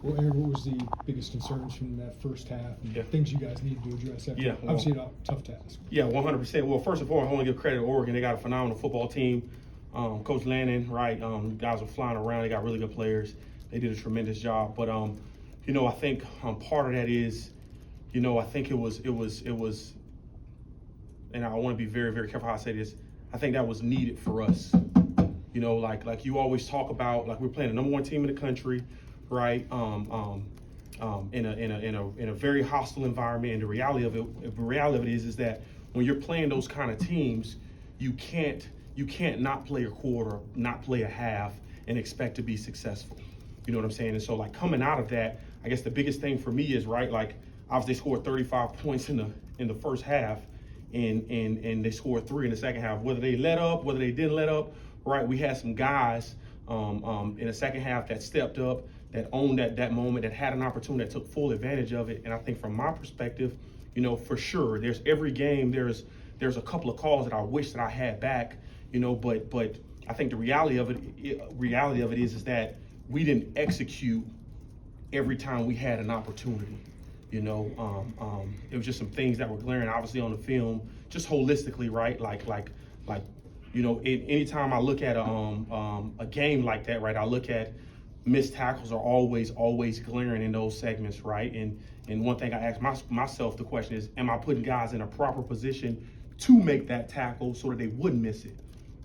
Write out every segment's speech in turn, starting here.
Well, Aaron, what was the biggest concerns from that first half and things you guys needed to address after? Yeah, well, obviously, a tough task. Yeah, 100%. Well, first and foremost, I want to give credit to Oregon. They got a phenomenal football team. Coach Lannon, right? Guys were flying around. They got really good players. They did a tremendous job. But I think part of that is, I think it was, and I want to be very, very careful how I say this. I think that was needed for us. Like you always talk about, like we're playing the #1 team in the country, right? In a very hostile environment. And the reality of it is that when you're playing those kind of teams, you can't not play a quarter, not play a half, and expect to be successful. You know what I'm saying? And so, like, coming out of that, I guess the biggest thing for me is, right, like, obviously they scored 35 points in the first half, and they scored 3 in the second half. Whether they let up, whether they didn't let up, right, we had some guys in the second half that stepped up, that owned that moment, that had an opportunity, that took full advantage of it. And I think from my perspective, for sure, there's every game, there's a couple of calls that I wish that I had back, but I think the reality of it is that we didn't execute every time we had an opportunity. It was just some things that were glaring, obviously, on the film, just holistically, right? Anytime I look at a game like that, right, I look at missed tackles are always glaring in those segments, right? And one thing I ask myself the question is, am I putting guys in a proper position to make that tackle so that they wouldn't miss it,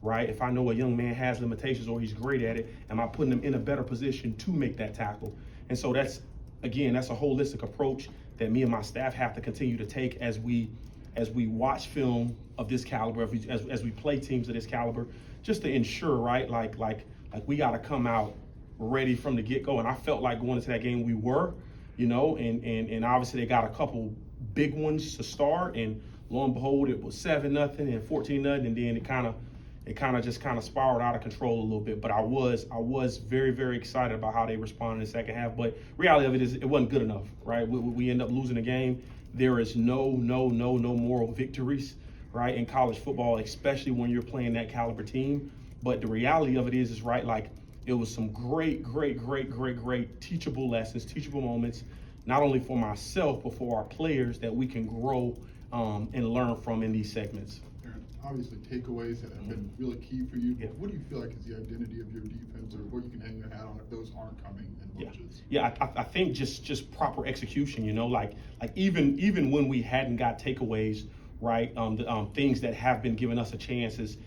right? If I know a young man has limitations or he's great at it, am I putting him in a better position to make that tackle? And so that's a holistic approach that me and my staff have to continue to take as we watch film of this caliber, as we play teams of this caliber, just to ensure, right, like we got to come out ready from the get-go. And I felt like going into that game we were, and obviously they got a couple big ones to start, and lo and behold, it was 7-0 and 14-0, and then it kind of spiraled out of control a little bit. But I was very, very excited about how they responded in the second half. But reality of it is, it wasn't good enough, right? We end up losing the game. There is no moral victories, right, in college football, especially when you're playing that caliber team. But the reality of it is right, like, it was some great teachable lessons, teachable moments, not only for myself, but for our players that we can grow and learn from in these segments. Aaron, obviously takeaways have been really key for you. Yeah. What do you feel like is the identity of your defense, or what you can hang your hat on if those aren't coming in bunches? Yeah, I think just proper execution, like even when we hadn't got takeaways, right, things that have been giving us a chance is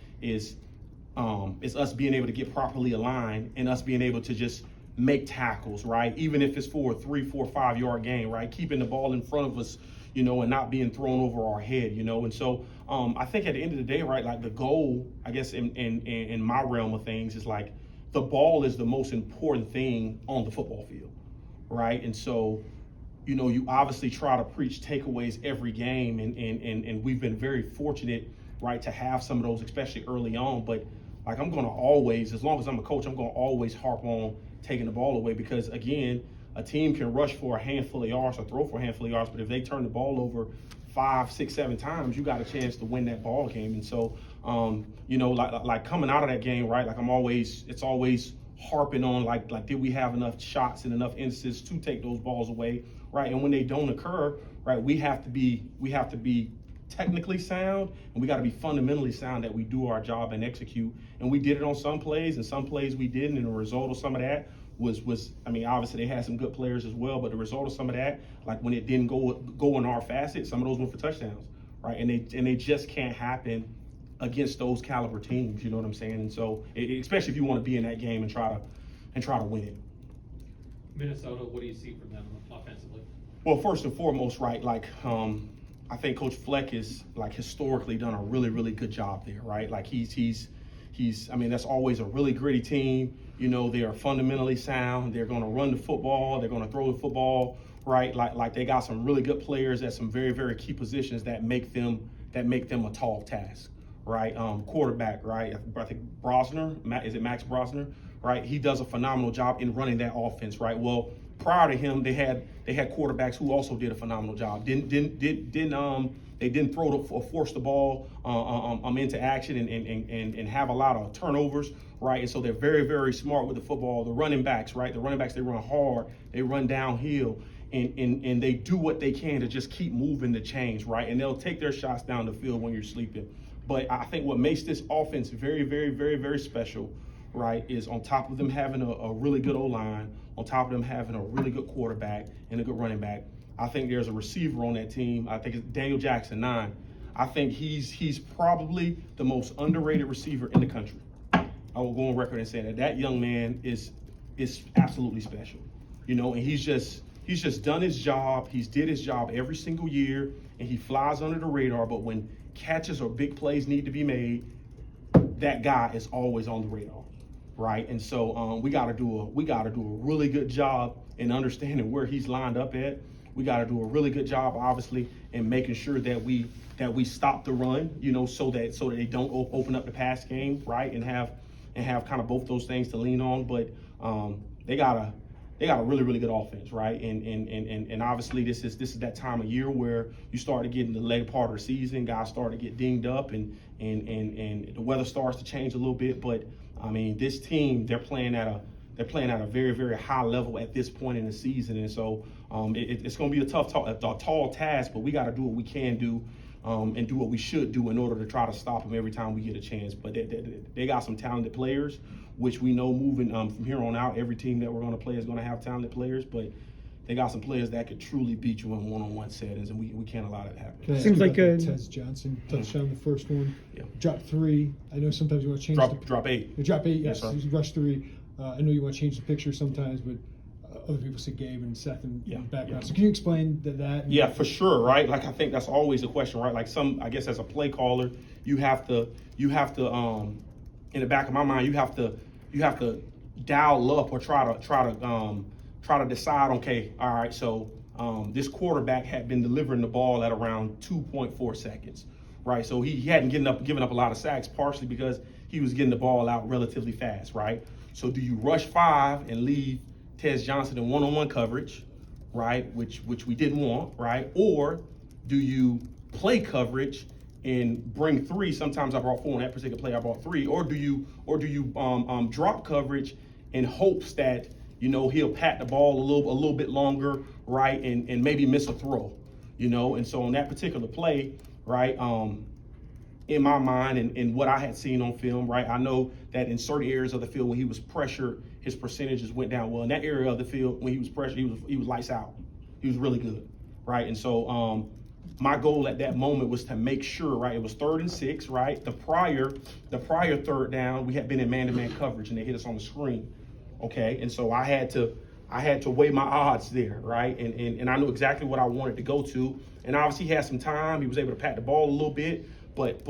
us being able to get properly aligned and us being able to just make tackles, right? Even if it's for a 3, 4, 5 yard gain, right? Keeping the ball in front of us, and not being thrown over our head, And so I think at the end of the day, right, like the goal, I guess in my realm of things is like the ball is the most important thing on the football field, right? And so, you obviously try to preach takeaways every game, and we've been very fortunate, right, to have some of those, especially early on. But like, I'm going to always, as long as I'm a coach, I'm going to always harp on taking the ball away, because again, a team can rush for a handful of yards or throw for a handful of yards, but if they turn the ball over 5, 6, 7 times, you got a chance to win that ball game. And so, like coming out of that game, right, like it's always harping on like did we have enough shots and enough instances to take those balls away, right? And when they don't occur, right, we have to be technically sound, and we got to be fundamentally sound that we do our job and execute. And we did it on some plays, and some plays we didn't. And the result of some of that was obviously they had some good players as well, but the result of some of that, like when it didn't go in our facet, some of those went for touchdowns, right? And they just can't happen against those caliber teams. You know what I'm saying? And so, especially if you want to be in that game and try to win it. Minnesota, what do you see from them offensively? Well, first and foremost, right, like I think Coach Fleck is like historically done a really good job there, right? Like he's that's always a really gritty team. They are fundamentally sound. They're going to run the football. They're going to throw the football, right? Like they got some really good players at some very, very key positions that make them a tall task, right? Quarterback, right? I think Brosner, is it Max Brosner, right? He does a phenomenal job in running that offense, right? Well, prior to him, they had quarterbacks who also did a phenomenal job. They didn't throw or force the ball into action and have a lot of turnovers, right? And so they're very, very smart with the football. The running backs, right? The running backs, they run hard, they run downhill, and they do what they can to just keep moving the chains, right? And they'll take their shots down the field when you're sleeping. But I think what makes this offense very, very, very, very special, right, is on top of them having a really good O-line, on top of them having a really good quarterback and a good running back, I think there's a receiver on that team. I think it's Daniel Jackson, 9. I think he's probably the most underrated receiver in the country. I will go on record and say that young man is absolutely special, you know, and he's just done his job. He's did his job every single year, and he flies under the radar. But when catches or big plays need to be made, that guy is always on the radar, right? And so we got to do a really good job in understanding where he's lined up at. We got to do a really good job, obviously, in making sure that we stop the run, you know, so that they don't open up the pass game, right, and have kind of both those things to lean on. But they got a really, really good offense, right? And obviously this is that time of year where you start to get in the late part of the season, guys start to get dinged up, and the weather starts to change a little bit. But I mean, this team, they're playing at a very, very high level at this point in the season, and so it's going to be a tall task, but we got to do what we can do and do what we should do in order to try to stop them every time we get a chance. But they got some talented players, which we know moving from here on out, every team that we're going to play is going to have talented players, but they got some players that could truly beat you in one-on-one settings, and we can't allow that to happen. Can I ask Seems you like about a- Tez Johnson touchdown, the first one. Yeah. Drop 3. I know sometimes you want to change Drop 8. the drop 8. Yes, Yes, sir. rush 3. I know you want to change the picture sometimes, but other people see Gabe and Seth in Yeah, the background. yeah. So can you explain that? Yeah, for sure, right? Like, I think that's always a question, right? Like, I guess as a play caller, you have to in the back of my mind, you have to dial up or try to decide, okay, all right, so this quarterback had been delivering the ball at around 2.4 seconds, right? So he hadn't given up a lot of sacks, partially because he was getting the ball out relatively fast, right? So do you rush 5 and leave Tez Johnson in one-on-one coverage, right, which we didn't want, right? Or do you play coverage and bring 3? Sometimes I brought 4 on that particular play. I brought 3. Or do you drop coverage in hopes that, you know, he'll pat the ball a little bit longer, right, and maybe miss a throw, you know? And so on that particular play, right, in my mind and what I had seen on film, right, I know that in certain areas of the field when he was pressured, his percentages went down. Well, in that area of the field when he was pressured, he was lights out. He was really good, right? And so my goal at that moment was to make sure, right, it was 3rd and 6, right? The prior 3rd down, we had been in man-to-man coverage and they hit us on the screen, okay? And so I had to weigh my odds there, right? And I knew exactly what I wanted to go to. And obviously he had some time. He was able to pat the ball a little bit. But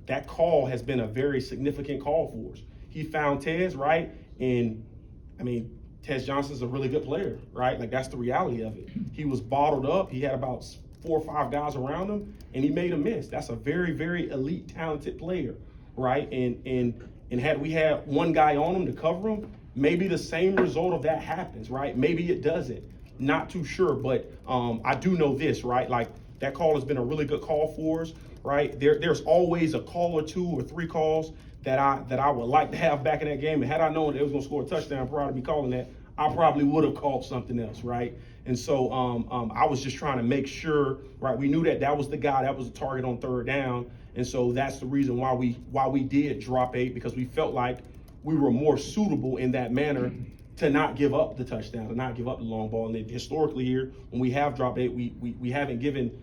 that call has been a very significant call for us. He found Tez, right? And, I mean, Tez Johnson's a really good player, right? Like, that's the reality of it. He was bottled up. He had about 4 or 5 guys around him, and he made a miss. That's a very, very elite, talented player, right? And had we had one guy on him to cover him, maybe the same result of that happens, right? Maybe it doesn't. Not too sure, but I do know this, right? Like, that call has been a really good call for us, right? There's always a call or 2 or 3 calls that I would like to have back in that game. And had I known that it was going to score a touchdown prior to me calling that, I probably would have called something else, right? And so I was just trying to make sure, right? We knew that was the guy, that was the target on 3rd down. And so that's the reason why we did drop 8, because we felt like we were more suitable in that manner to not give up the touchdown, to not give up the long ball. And historically here, when we have dropped 8, we haven't given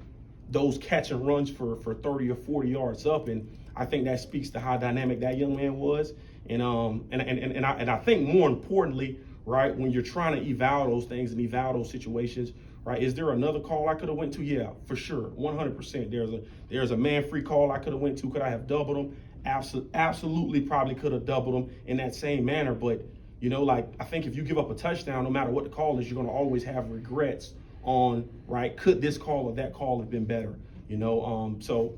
those catch and runs for 30 or 40 yards up. And I think that speaks to how dynamic that young man was. And I think more importantly, right, when you're trying to eval those things and eval those situations, right, is there another call I could have went to? Yeah, for sure, 100%. There's a man-free call I could have went to. Could I have doubled him? Absolutely, probably could have doubled him in that same manner. But, you know, like, I think if you give up a touchdown, no matter what the call is, you're going to always have regrets on, right, could this call or that call have been better, you know? So,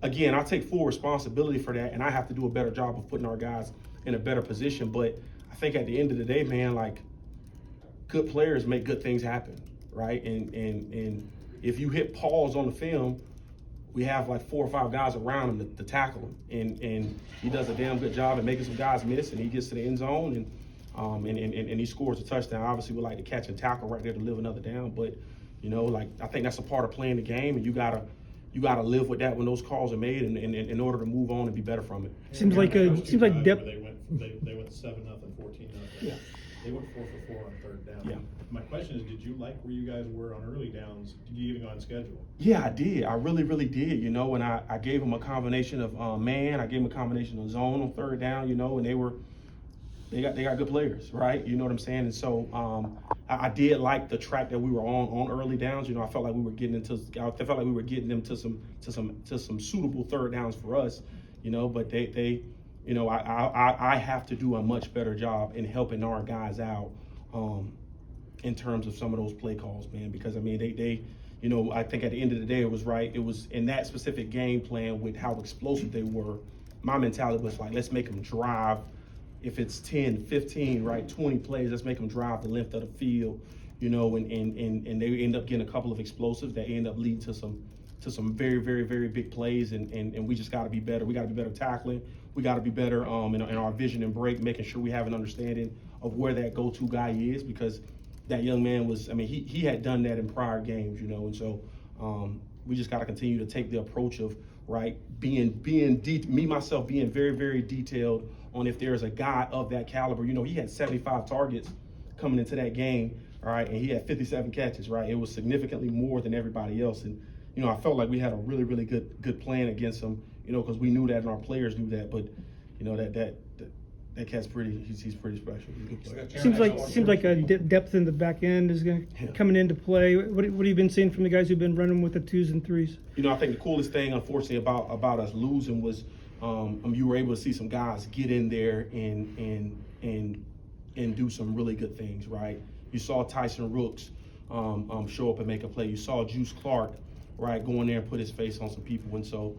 again, I take full responsibility for that, and I have to do a better job of putting our guys in a better position. But I I think at the end of the day, man, like good players make good things happen, right? And if you hit pause on the film, we have like 4 or 5 guys around him to tackle him, and he does a damn good job at making some guys miss, and he gets to the end zone and he scores a touchdown. Obviously, we like to catch and tackle right there to live another down, but you know, like I think that's a part of playing the game, and you gotta live with that when those calls are made, and in order to move on and be better from it. Seems like Those two drives depth. where They went 7-0, 14-0. Yeah. They went 4 for 4 on third down. Yeah. My question is, did you like where you guys were on early downs, getting on schedule? Yeah, I did. I really, really did. You know, and I gave them a combination of man. I gave them a combination of zone on third down. You know, and they got good players, right? You know what I'm saying? And so I did like the track that we were on early downs. You know, I felt like we were getting them to some suitable third downs for us. You know, but they you know, I have to do a much better job in helping our guys out in terms of some of those play calls, man. Because I mean, they you know, I think at the end of the day, it was right. It was in that specific game plan with how explosive they were. My mentality was like, let's make them drive. If it's 10, 15, right, 20 plays, let's make them drive the length of the field, you know, and they end up getting a couple of explosives that end up leading to some very, very, very big plays, and we just got to be better. We got to be better tackling. We got to be better in our vision and break, making sure we have an understanding of where that go-to guy is, because that young man was, I mean, he had done that in prior games, you know, and so we just got to continue to take the approach of, right, being myself being very, very detailed on if there's a guy of that caliber. You know, he had 75 targets coming into that game, all right, and he had 57 catches, right? It was significantly more than everybody else, and you know, I felt like we had a really, really good plan against him, you know, because we knew that and our players knew that. But you know, that cat's he's pretty special. He's a good player. Seems like a depth in the back end is coming into play. What have you been seeing from the guys who've been running with the 2s and 3s? You know, I think the coolest thing, unfortunately, about us losing was you were able to see some guys get in there and do some really good things, right? You saw Tyson Rooks show up and make a play. You saw Juice Clark, right, go in there and put his face on some people. And so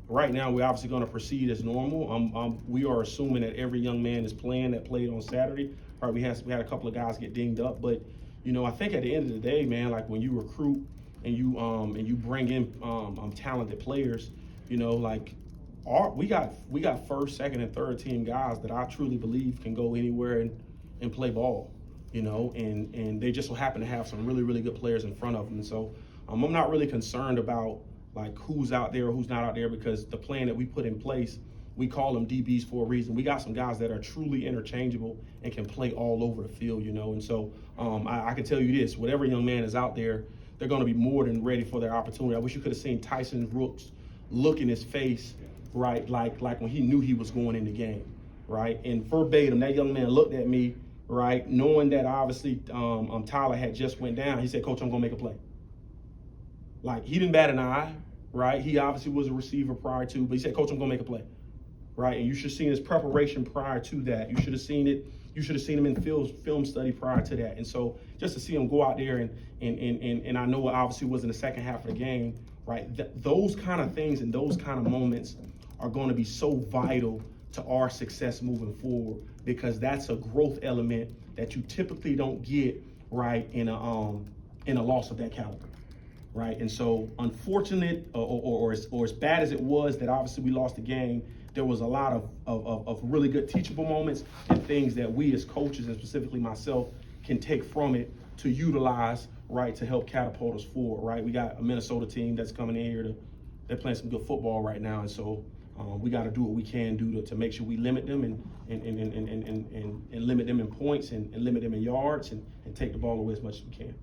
right now we're obviously going to proceed as normal. We are assuming that every young man is playing that played on Saturday. Right, we had a couple of guys get dinged up, but you know, I think at the end of the day, man, like when you recruit and you bring in talented players, you know, like we got first, second, and third team guys that I truly believe can go anywhere and play ball, you know, and they just so happen to have some really, really good players in front of them. And so I'm not really concerned about like who's out there or who's not out there, because the plan that we put in place, we call them DBs for a reason. We got some guys that are truly interchangeable and can play all over the field, you know. And so I can tell you this, whatever young man is out there, they're going to be more than ready for their opportunity. I wish you could have seen Tyson Rooks look in his face, right, like when he knew he was going in the game, right? And verbatim, that young man looked at me, right, knowing that obviously Tyler had just went down. He said, "Coach, I'm going to make a play." Like, he didn't bat an eye, right? He obviously was a receiver prior to, but he said, "Coach, I'm going to make a play." Right? And you should have seen his preparation prior to that. You should have seen it. You should have seen him in film study prior to that. And so just to see him go out there and I know it obviously was in the second half of the game, right? Those kind of things and those kind of moments are going to be so vital to our success moving forward, because that's a growth element that you typically don't get, right, in a loss of that caliber. Right, and so unfortunate or as bad as it was that obviously we lost the game, there was a lot of really good teachable moments and things that we as coaches, and specifically myself, can take from it to utilize, right, to help catapult us forward. Right, we got a Minnesota team that's coming in here they're playing some good football right now, and so we got to do what we can do to make sure we limit them and limit them in points and limit them in yards and take the ball away as much as we can.